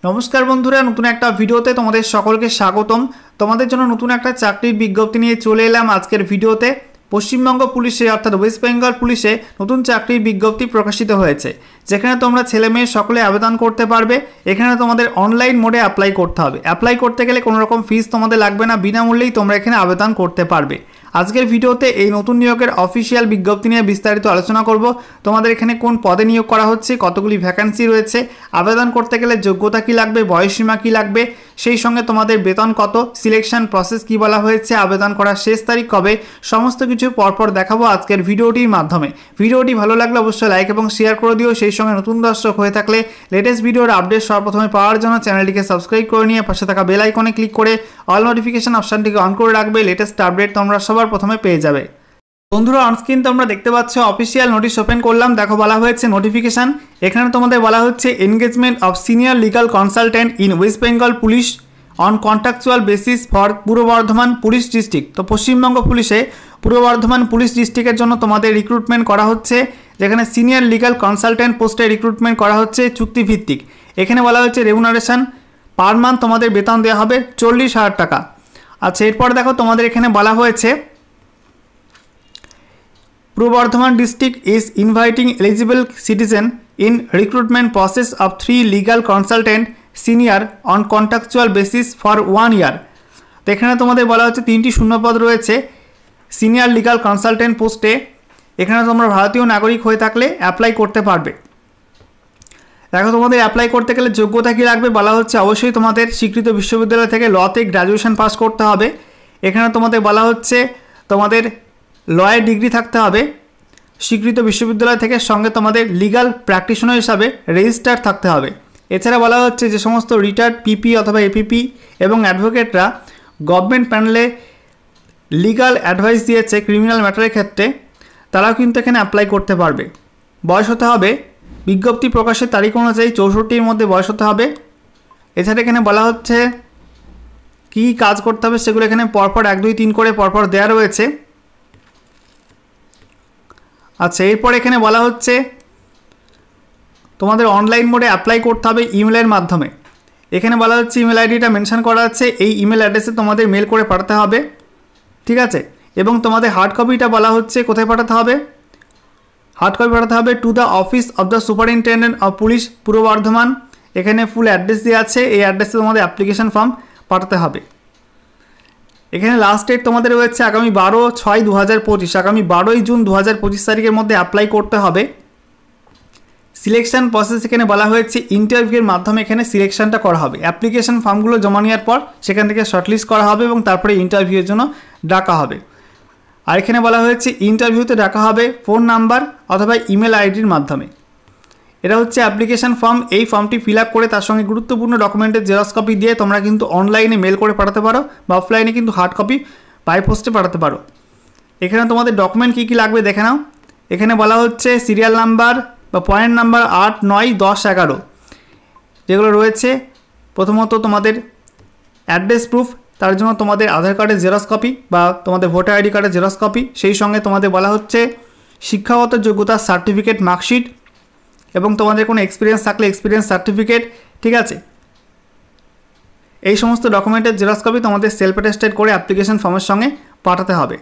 নমস্কার বন্ধুরা, নতুন একটা ভিডিওতে তোমাদের সকলকে স্বাগতম। তোমাদের জন্য নতুন একটা চাকরির বিজ্ঞপ্তি নিয়ে চলে এলাম আজকের ভিডিওতে। পশ্চিমবঙ্গ পুলিশে অর্থাৎ ওয়েস্ট বেঙ্গল পুলিশে নতুন চাকরির বিজ্ঞপ্তি প্রকাশিত হয়েছে, যেখানে তোমরা ছেলে মেয়ে সকলে আবেদন করতে পারবে। এখানে তোমাদের অনলাইন মোডে অ্যাপ্লাই করতে হবে। অ্যাপ্লাই করতে গেলে কোনো রকম ফিস তোমাদের লাগবে না, বিনামূল্যেই তোমরা এখানে আবেদন করতে পারবে। আজকের ভিডিওতে এই নতুন নিয়োগের অফিসিয়াল বিজ্ঞপ্তি নিয়ে বিস্তারিত আলোচনা করব। তোমাদের এখানে কোন পদে নিয়োগ করা হচ্ছে, কতগুলি ভ্যাকান্সি রয়েছে, আবেদন করতে গেলে যোগ্যতা কী লাগবে, বয়সসীমা কী লাগবে, সেই সঙ্গে তোমাদের বেতন কত, সিলেকশন প্রসেস কী বলা হয়েছে, আবেদন করার শেষ তারিখ কবে, সমস্ত কিছু পরপর দেখাবো আজকের ভিডিওটির মাধ্যমে। ভিডিওটি ভালো লাগলে অবশ্যই লাইক এবং শেয়ার করে দিও। সেই সঙ্গে নতুন দর্শক হয়ে থাকলে লেটেস্ট ভিডিওর আপডেট সর্বপ্রথমে পাওয়ার জন্য চ্যানেলটিকে সাবস্ক্রাইব করে নিয়ে পাশে থাকা বেল আইকনে ক্লিক করে অল নোটিফিকেশন অপশানটিকে অন করে রাখবে। লেটেস্ট আপডেট তোমরা সবার প্রথমে পেয়ে যাবে। বন্ধুরা, অনস্ক্রিন তোমরা দেখতে পাচ্ছ অফিসিয়াল নোটিশ ওপেন করলাম। দেখো বলা হয়েছে নোটিফিকেশন। এখানে তোমাদের বলা হচ্ছে engagement of senior legal consultant in West Bengal police on contractual basis for Purba Bardhaman police district. তো পশ্চিমবঙ্গ পুলিশে পূর্ব বর্ধমান পুলিশ ডিস্ট্রিক্টের জন্য তোমাদের রিক্রুটমেন্ট করা হচ্ছে, যেখানে সিনিয়র লিগাল কনসালটেন্ট পোস্টে রিক্রুটমেন্ট করা হচ্ছে চুক্তিভিত্তিক। এখানে বলা হচ্ছে রেমুনারেশন পার মান্থ তোমাদের বেতন দেওয়া হবে 40,000 টাকা। আচ্ছা, এরপর দেখো তোমাদের এখানে বলা হয়েছে Purba Bardhaman district is inviting eligible citizen in recruitment process of 3 legal consultant senior on contractual basis for 1 year। তো এখানে তোমাদের বলা হচ্ছে 3টি শূন্যপদ রয়েছে সিনিয়র লিগাল কনসালটেন্ট পোস্টে। এখানে তোমরা ভারতীয় নাগরিক হয়ে থাকলে অ্যাপ্লাই করতে পারবে। দেখো তোমাদের অ্যাপ্লাই করতে গেলে যোগ্যতা কী লাগবে বলা হচ্ছে, অবশ্যই তোমাদের স্বীকৃত বিশ্ববিদ্যালয় থেকে লতে গ্র্যাজুয়েশন পাস করতে হবে। এখানে তোমাদের বলা হচ্ছে তোমাদের লয়ের ডিগ্রি থাকতে হবে স্বীকৃত বিশ্ববিদ্যালয় থেকে, সঙ্গে তোমাদের লিগাল প্র্যাকটিশনার হিসাবে রেজিস্টার থাকতে হবে। এছাড়া বলা হচ্ছে যে সমস্ত রিটায়ার্ড পিপি অথবা এপিপি এবং অ্যাডভোকেটরা গভর্নমেন্ট প্যানেলে লিগাল অ্যাডভাইস দিয়েছে ক্রিমিনাল ম্যাটারের ক্ষেত্রে, তারাও কিন্তু এখানে অ্যাপ্লাই করতে পারবে। বয়স হতে হবে বিজ্ঞপ্তি প্রকাশের তারিখ অনুযায়ী 64-র মধ্যে বয়স হতে হবে। এছাড়া এখানে বলা হচ্ছে কী কাজ করতে হবে সেগুলো এখানে পরপর 1, 2, 3 করে পরপর দেওয়া রয়েছে। আচ্ছা, এরপর এখানে বলা হচ্ছে তোমাদের অনলাইন মোডে অ্যাপ্লাই করতে হবে ইমেলের মাধ্যমে। এখানে বলা হচ্ছে ইমেল আইডিটা মেনশন করা আছে, এই ইমেল অ্যাড্রেসে তোমাদের মেল করে পাঠাতে হবে, ঠিক আছে। এবং তোমাদের হার্ড কপিটা বলা হচ্ছে কোথায় পাঠাতে হবে, হার্ড কপি পাঠাতে হবে to the office of the superintendent of police পূর্ব বর্ধমান। এখানে ফুল অ্যাড্রেস দেওয়া আছে, এই অ্যাড্রেসে তোমাদের অ্যাপ্লিকেশন ফর্ম পাঠাতে হবে। এখানে লাস্ট ডেট তোমাদের রয়েছে আগামী 12/6/2025, আগামী 12ই জুন 2025 তারিখের মধ্যে অ্যাপ্লাই করতে হবে। সিলেকশন প্রসেস এখানে বলা হয়েছে ইন্টারভিউয়ের মাধ্যমে এখানে সিলেকশনটা করা হবে। অ্যাপ্লিকেশন ফর্মগুলো জমা নেওয়ার পর সেখান থেকে শর্টলিস্ট করা হবে এবং তারপরে ইন্টারভিউয়ের জন্য ডাকা হবে। আর এখানে বলা হয়েছে ইন্টারভিউতে ডাকা হবে ফোন নাম্বার অথবা ইমেল আইডির মাধ্যমে। এটা হচ্ছে অ্যাপ্লিকেশন ফর্ম। এই ফর্মটি ফিল আপ করে তার সঙ্গে গুরুত্বপূর্ণ ডকুমেন্টের জেরক্স কপি দিয়ে তোমরা কিন্তু অনলাইনে মেল করে পাঠাতে পারো বা অফলাইনে কিন্তু হার্ড কপি বাই পোস্টে পাঠাতে পারো। এখানে তোমাদের ডকুমেন্ট কী কী লাগবে দেখে নাও। এখানে বলা হচ্ছে সিরিয়াল নাম্বার বা পয়েন্ট নাম্বার 8, 9, 10, 11 যেগুলো রয়েছে। প্রথমত তোমাদের অ্যাড্রেস প্রুফ, তার জন্য তোমাদের আধার কার্ডের জেরক্স কপি বা তোমাদের ভোটার আইডি কার্ডের জেরক্স কপি, সেই সঙ্গে তোমাদের বলা হচ্ছে শিক্ষাগত যোগ্যতা সার্টিফিকেট, মার্কশিট এবং তোমাদের কোনো এক্সপিরিয়েন্স থাকলে এক্সপিরিয়েন্স সার্টিফিকেট, ঠিক আছে। এই সমস্ত ডকুমেন্টের জেরক্স কপি তোমাদের সেলফ অ্যাটেস্টেড করে অ্যাপ্লিকেশন ফর্মের সঙ্গে পাঠাতে হবে।